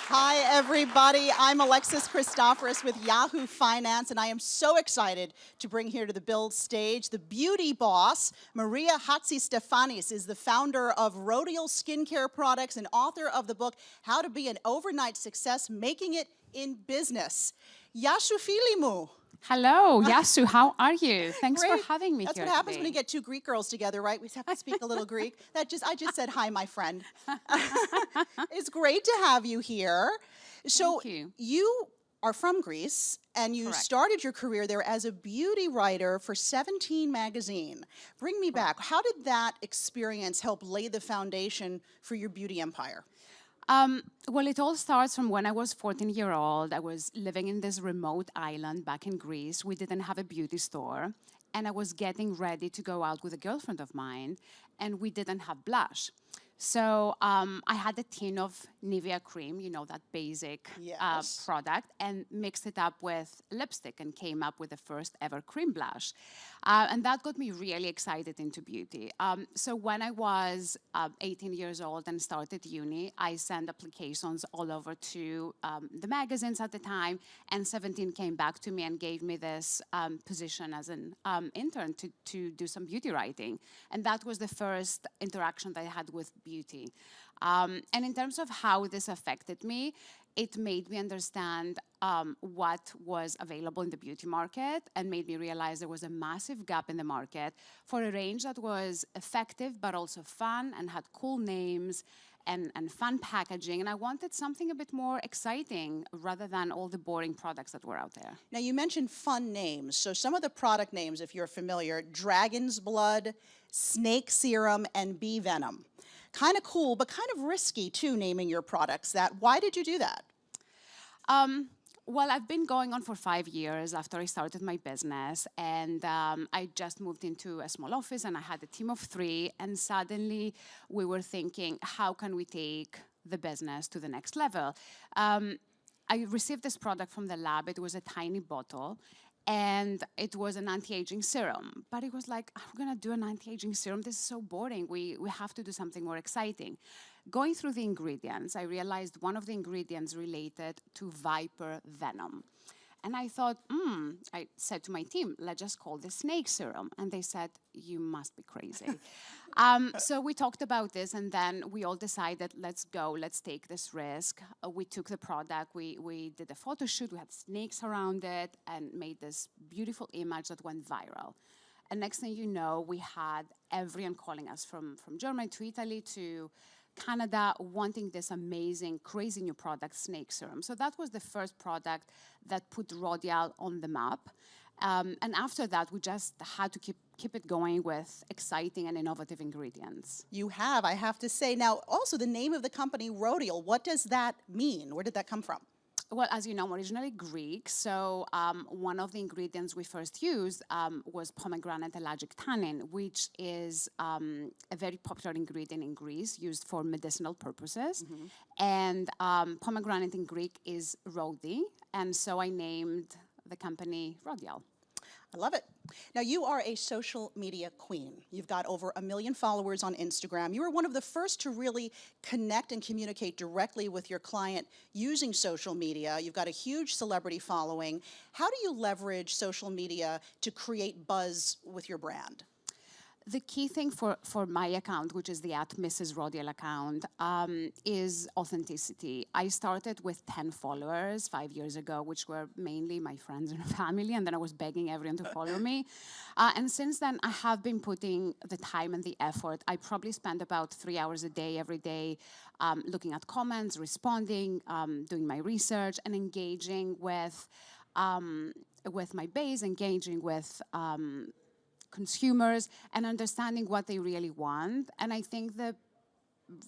Hi, everybody. I'm Alexis Christoforous with Yahoo Finance, and I am so excited to bring here to the Build stage the beauty boss. Maria Hatzistefanis is the founder of Rodial skincare products and author of the book, How to Be an Overnight Success, Making It in Business. Yasu Filimu. Hello, Yasu, how are you? Thanks Great. for having me That's here what happens today. when you get two Greek girls together, right? We have to speak a little Greek. I just said hi, my friend. It's great to have you here. So Thank you. are from Greece, and you Correct. started your career there as a beauty writer for 17 magazine. Bring me back. How did that experience help lay the foundation for your beauty empire? Well, it all starts from when I was 14-year-old. I was living in this remote island back in Greece. We didn't have a beauty store. And I was getting ready to go out with a girlfriend of mine, and we didn't have blush. So I had a tin of Nivea cream, you know, that basic Yes. product, and mixed it up with lipstick and came up with the first ever cream blush. And that got me really excited into beauty. So when I was 18 years old and started uni, I sent applications all over to the magazines at the time, and 17 came back to me and gave me this position as an intern to do some beauty writing. And that was the first interaction that I had with beauty. And in terms of how this affected me, it made me understand what was available in the beauty market and made me realize there was a massive gap in the market for a range that was effective but also fun and had cool names and fun packaging. And I wanted something a bit more exciting rather than all the boring products that were out there. Now, you mentioned fun names. So some of the product names, if you're familiar, Dragon's Blood, Snake Serum, and Bee Venom. Kind of cool, but kind of risky, too, naming your products that. Why did you do that? Well, I've been going on for 5 years after I started my business, and I just moved into a small office, and I had a team of 3, and suddenly we were thinking, how can we take the business to the next level? I received this product from the lab. It was a tiny bottle, and it was an anti-aging serum. But it was like, I'm gonna do an anti-aging serum. This is so boring. We have to do something more exciting. Going through the ingredients, I realized one of the ingredients related to viper venom. And I thought, I said to my team, let's just call this snake serum. And they said, you must be crazy. So we talked about this, and then we all decided, let's go, let's take this risk. We took the product, we did a photo shoot, we had snakes around it, and made this beautiful image that went viral. And next thing you know, we had everyone calling us from Germany to Italy to Canada, wanting this amazing, crazy new product, snake serum. So that was the first product that put Rodial on the map. And after that, we just had to keep it going with exciting and innovative ingredients. You have, I have to say. Now, also the name of the company, Rodial, what does that mean? Where did that come from? Well, as you know, I'm originally Greek, so one of the ingredients we first used was pomegranate ellagic tannin, which is a very popular ingredient in Greece, used for medicinal purposes. And pomegranate in Greek is rodi, and so I named the company Rodial. I love it. Now, you are a social media queen. You've got over 1 million followers on Instagram. You were one of the first to really connect and communicate directly with your client using social media. You've got a huge celebrity following. How do you leverage social media to create buzz with your brand? The key thing for my account, which is the @Mrs. Rodial account, is authenticity. I started with 10 followers 5 years ago, which were mainly my friends and family, and then I was begging everyone to follow me. And since then, I have been putting the time and the effort. I probably spend about 3 hours a day, every day, looking at comments, responding, doing my research, and engaging with my base, engaging with consumers, and understanding what they really want. And I think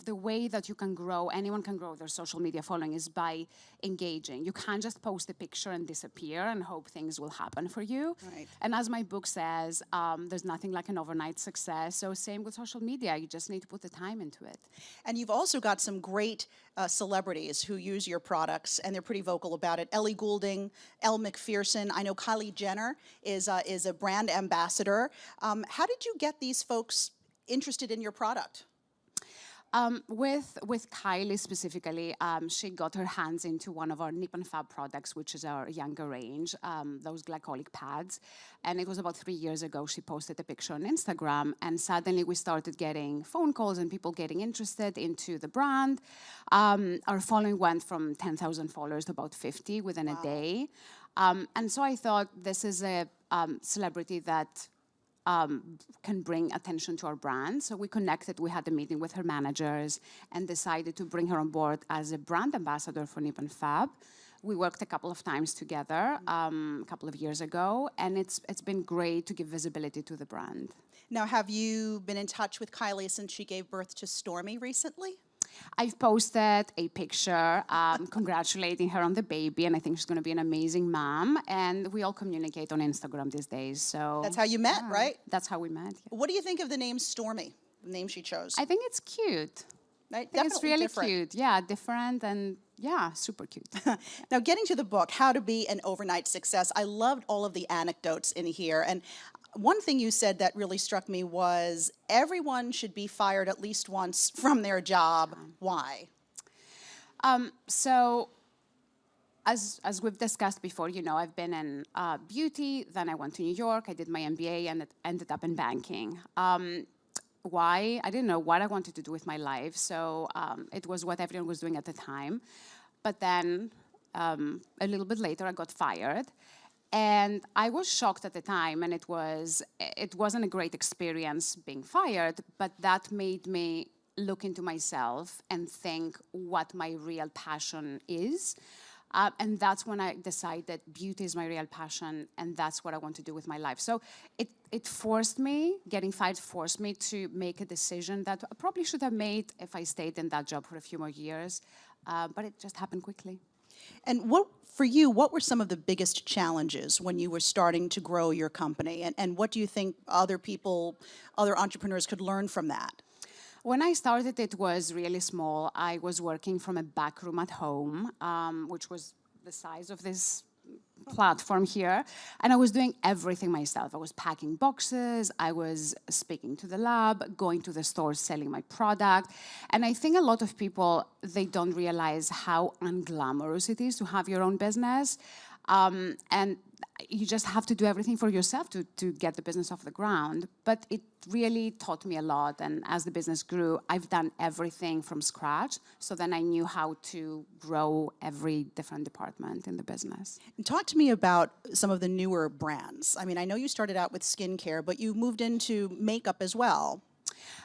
the way that you can grow, anyone can grow their social media following, is by engaging. You can't just post a picture and disappear and hope things will happen for you. Right. And as my book says, there's nothing like an overnight success. So same with social media. You just need to put the time into it. And you've also got some great celebrities who use your products, and they're pretty vocal about it. Ellie Goulding, Elle Macpherson. I know Kylie Jenner is a brand ambassador. How did you get these folks interested in your product? With Kylie specifically, she got her hands into one of our Nip and Fab products, which is our younger range, those glycolic pads. And it was about 3 years ago, she posted a picture on Instagram, and suddenly we started getting phone calls and people getting interested into the brand. Our following went from 10,000 followers to about 50 within a day. And so I thought, this is a celebrity that can bring attention to our brand. So we connected, we had a meeting with her managers and decided to bring her on board as a brand ambassador for Nip and Fab. We worked a couple of times together a couple of years ago, and it's been great to give visibility to the brand. Now, have you been in touch with Kylie since she gave birth to Stormy recently? I've posted a picture congratulating her on the baby, and I think she's going to be an amazing mom. And we all communicate on Instagram these days. So That's how you met, right? That's how we met. Yeah. What do you think of the name Stormy, the name she chose? I think it's cute. Right? I think it's really different. cute. Yeah, different and yeah, super cute. Now, getting to the book, How to Be an Overnight Success, I loved all of the anecdotes in here. And one thing you said that really struck me was everyone should be fired at least once from their job. Why? So, as we've discussed before, you know, I've been in beauty, then I went to New York, I did my MBA, and it ended up in banking. Why? I didn't know what I wanted to do with my life, so it was what everyone was doing at the time. But then, a little bit later, I got fired. And I was shocked at the time, and it wasn't a great experience being fired, but that made me look into myself and think what my real passion is. And that's when I decided beauty is my real passion, and that's what I want to do with my life. So getting fired forced me to make a decision that I probably should have made if I stayed in that job for a few more years, but it just happened quickly. And for you, what were some of the biggest challenges when you were starting to grow your company? And what do you think other entrepreneurs could learn from that? When I started, it was really small. I was working from a back room at home, which was the size of this platform here, and I was doing everything myself. I was packing boxes, I was speaking to the lab, going to the stores, selling my product. And I think a lot of people, they don't realize how unglamorous it is to have your own business. And you just have to do everything for yourself to get the business off the ground. But it really taught me a lot. And as the business grew, I've done everything from scratch. So then I knew how to grow every different department in the business. And talk to me about some of the newer brands. I mean, I know you started out with skincare, but you moved into makeup as well.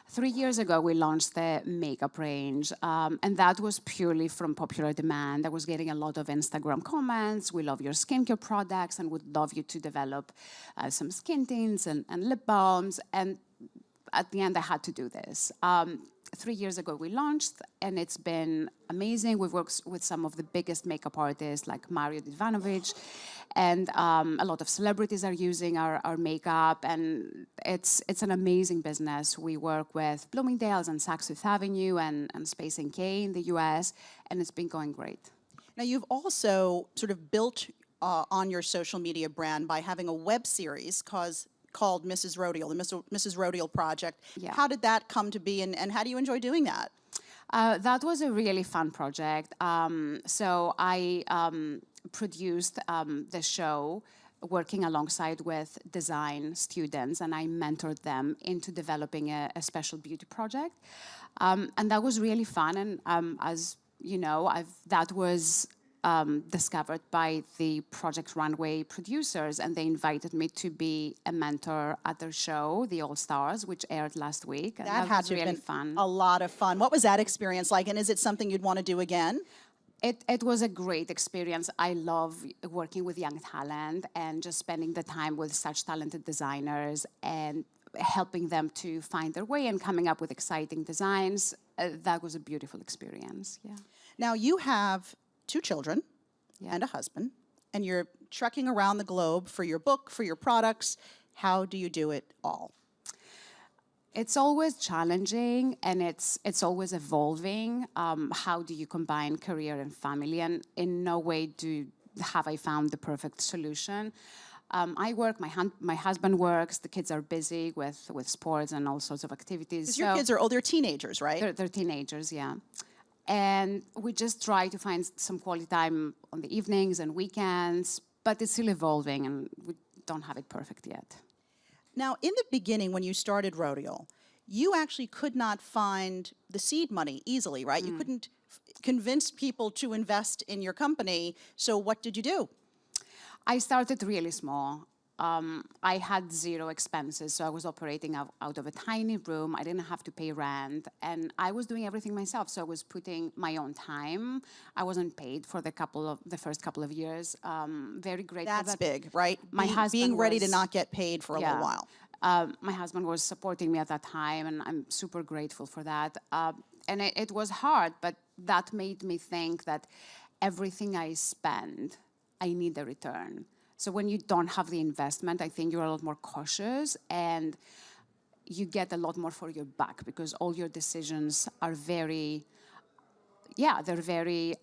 3 years ago, we launched the makeup range, and that was purely from popular demand. I was getting a lot of Instagram comments, we love your skincare products and would love you to develop some skin tints and lip balms, and at the end, I had to do this. 3 years ago, we launched, and it's been amazing. We've worked with some of the biggest makeup artists like Maria Hatzistefanis, and a lot of celebrities are using our makeup, and it's an amazing business. We work with Bloomingdale's and Saks Fifth Avenue and Space NK in the US, and it's been going great. Now, you've also sort of built on your social media brand by having a web series called Mrs. Rodial, the Mrs. Rodial Project. Yeah. How did that come to be, and how do you enjoy doing that? That was a really fun project. So I produced the show working alongside with design students, and I mentored them into developing a special beauty project. And that was really fun. And as you know, that was discovered by the Project Runway producers, and they invited me to be a mentor at their show, The All Stars, which aired last week. And that had was to really have been fun. A lot of fun. What was that experience like, and is it something you'd want to do again? It was a great experience. I love working with young talent and just spending the time with such talented designers and helping them to find their way and coming up with exciting designs. That was a beautiful experience, yeah. Now, you have 2 children and a husband, and you're trekking around the globe for your book, for your products. How do you do it all? It's always challenging, and it's always evolving. How do you combine career and family? And in no way have I found the perfect solution. I work, my husband works, the kids are busy with sports and all sorts of activities. Because your kids are older teenagers, right? They're teenagers, yeah. And we just try to find some quality time on the evenings and weekends, but it's still evolving and we don't have it perfect yet. Now, in the beginning, when you started Rodial, you actually could not find the seed money easily, right? You couldn't convince people to invest in your company. So what did you do? I started really small. I had zero expenses, so I was operating out of a tiny room. I didn't have to pay rent, and I was doing everything myself. So I was putting my own time. I wasn't paid for the first couple of years. Very grateful. That's big, right? My husband being ready to was- not get paid for a little while. My husband was supporting me at that time, and I'm super grateful for that. And it was hard, but that made me think that everything I spend, I need a return. So when you don't have the investment, I think you're a lot more cautious and you get a lot more for your buck because all your decisions are very, they're very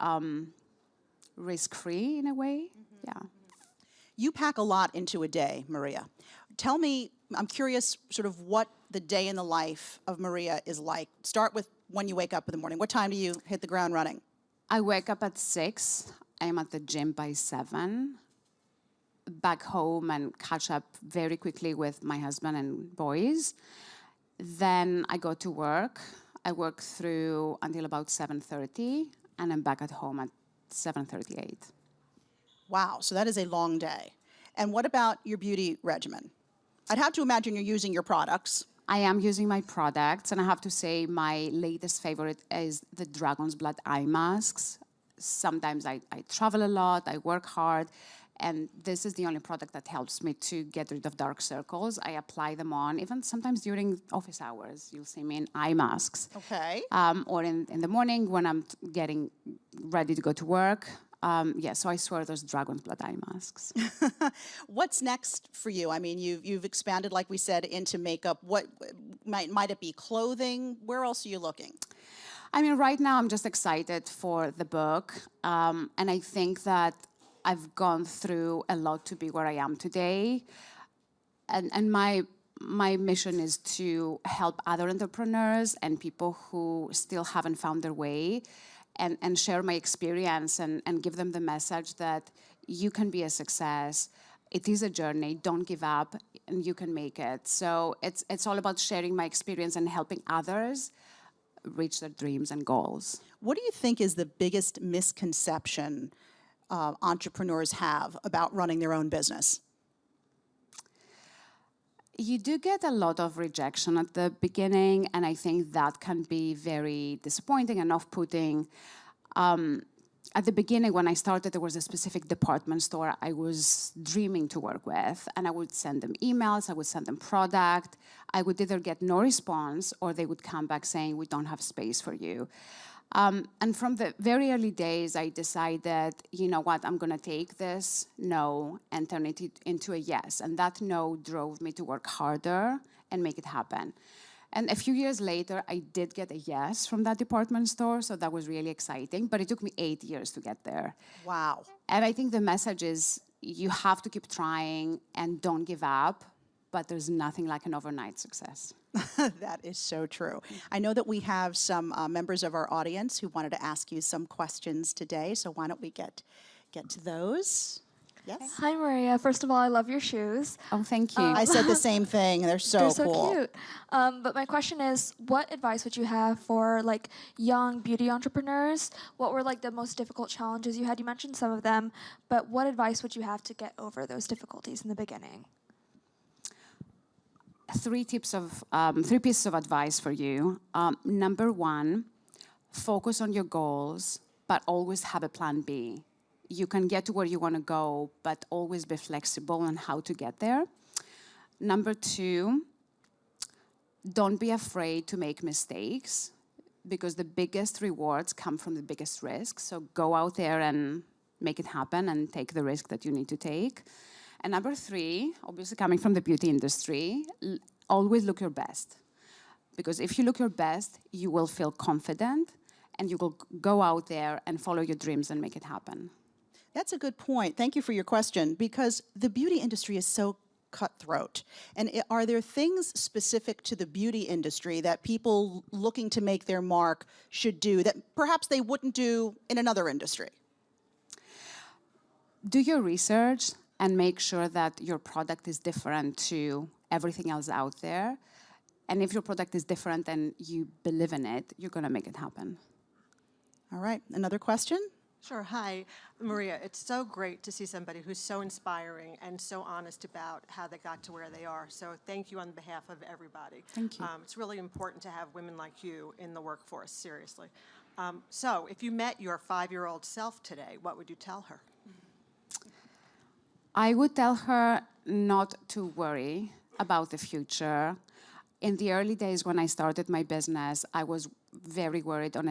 risk-free in a way. Yeah. You pack a lot into a day, Maria. Tell me, I'm curious sort of what the day in the life of Maria is like. Start with when you wake up in the morning. What time do you hit the ground running? I wake up at 6. I'm at the gym by 7. Back home and catch up very quickly with my husband and boys. Then I go to work. I work through until about 7:30, and I'm back at home at 7:38. Wow, so that is a long day. And what about your beauty regimen? I'd have to imagine you're using your products. I am using my products, and I have to say my latest favorite is the Dragon's Blood eye masks. Sometimes I travel a lot, I work hard, and this is the only product that helps me to get rid of dark circles. I apply them on, even sometimes during office hours. You'll see me in eye masks. Okay. Or in the morning when I'm getting ready to go to work. So I swear those Dragon's Blood eye masks. What's next for you? I mean, you've expanded, like we said, into makeup. What might it be? Clothing? Where else are you looking? I mean, right now I'm just excited for the book. And I think that I've gone through a lot to be where I am today. And my mission is to help other entrepreneurs and people who still haven't found their way and share my experience and give them the message that you can be a success. It is a journey, don't give up, and you can make it. So it's all about sharing my experience and helping others reach their dreams and goals. What do you think is the biggest misconception entrepreneurs have about running their own business? You do get a lot of rejection at the beginning, and I think that can be very disappointing and off-putting. At the beginning, when I started, there was a specific department store I was dreaming to work with, and I would send them emails, I would send them product. I would either get no response, or they would come back saying, we don't have space for you. And from the very early days, I decided, you know what, I'm going to take this no and turn it into a yes. And that no drove me to work harder and make it happen. And a few years later, I did get a yes from that department store, so that was really exciting. But it took me 8 years to get there. Wow. And I think the message is you have to keep trying and don't give up, but there's nothing like an overnight success. That is so true. I know that we have some members of our audience who wanted to ask you some questions today, so why don't we get to those? Yes? Hi, Maria. First of all, I love your shoes. Oh, thank you. I said the same thing. They're so They're so cool. cute. But my question is, what advice would you have for like young beauty entrepreneurs? What were like the most difficult challenges you had? You mentioned some of them, but what advice would you have to get over those difficulties in the beginning? Three pieces of advice for you. Number one, focus on your goals, but always have a plan B. You can get to where you want to go, but always be flexible on how to get there. Number two, don't be afraid to make mistakes, because the biggest rewards come from the biggest risks. So go out there and make it happen and take the risk that you need to take. And number three, obviously coming from the beauty industry, always look your best. Because if you look your best, you will feel confident and you will go out there and follow your dreams and make it happen. That's a good point. Thank you for your question, because the beauty industry is so cutthroat. And are there things specific to the beauty industry that people looking to make their mark should do that perhaps they wouldn't do in another industry? Do your research and make sure that your product is different to everything else out there. And if your product is different and you believe in it, you're going to make it happen. All right, another question? Sure. Hi, Maria. It's so great to see somebody who's so inspiring and so honest about how they got to where they are. So thank you on behalf of everybody. Thank you. It's really important to have women like you in the workforce, seriously. So if you met your 5-year-old self today, what would you tell her? I would tell her not to worry about the future. In the early days when I started my business, I was very worried on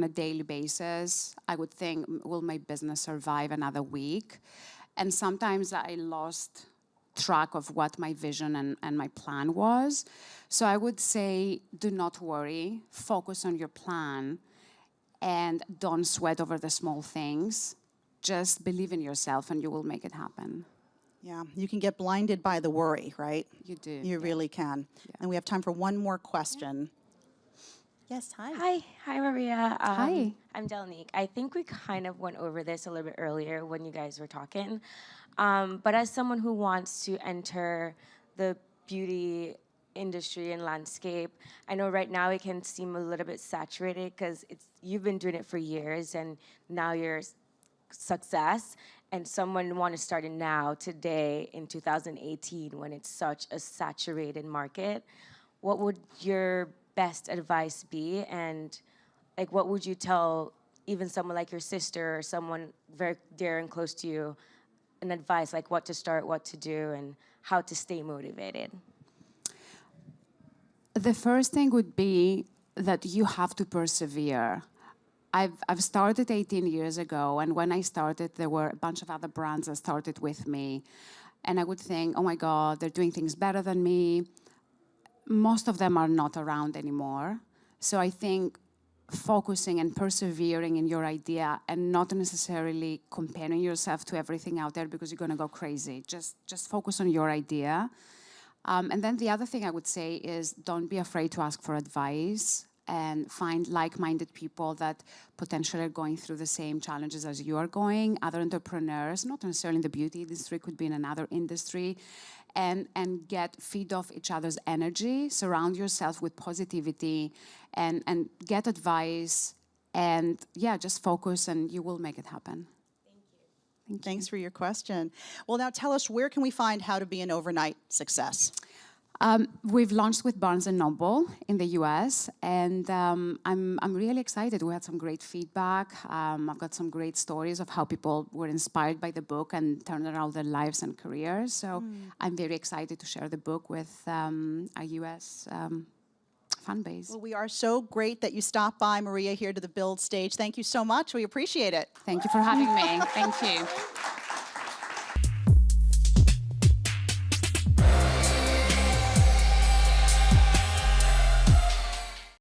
a daily basis. I would think, will my business survive another week? And sometimes I lost track of what my vision and my plan was. So I would say, do not worry, focus on your plan, and don't sweat over the small things. Just believe in yourself and you will make it happen. Yeah, you can get blinded by the worry, right? You do. You really can. Yeah. And we have time for one more question. Yes, hi. Hi, Maria. Hi. I'm Delnique. I think we kind of went over this a little bit earlier when you guys were talking. But as someone who wants to enter the beauty industry and landscape, I know right now it can seem a little bit saturated because you've been doing it for years and now you're success, and someone want to start it now, today, in 2018, when it's such a saturated market. What would your best advice be, and like what would you tell even someone like your sister or someone very dear and close to you, an advice like what to start, what to do, and how to stay motivated? The first thing would be that you have to persevere. I've started 18 years ago, and when I started, there were a bunch of other brands that started with me. And I would think, oh my God, they're doing things better than me. Most of them are not around anymore. So I think focusing and persevering in your idea and not necessarily comparing yourself to everything out there because you're going to go crazy. Just focus on your idea. And then the other thing I would say is don't be afraid to ask for advice and find like-minded people that potentially are going through the same challenges as you are going, other entrepreneurs, not necessarily in the beauty industry, could be in another industry, and feed off each other's energy, surround yourself with positivity, and get advice, and yeah, just focus and you will make it happen. Thank you. Thanks for your question. Well, now tell us, where can we find How to Be an Overnight Success? We've launched with Barnes & Noble in the US, and I'm really excited. We had some great feedback. I've got some great stories of how people were inspired by the book and turned around their lives and careers. So I'm very excited to share the book with our US fan base. Well, we are so great that you stopped by, Maria, here to the Build stage. Thank you so much. We appreciate it. Thank you for having me. Thank you.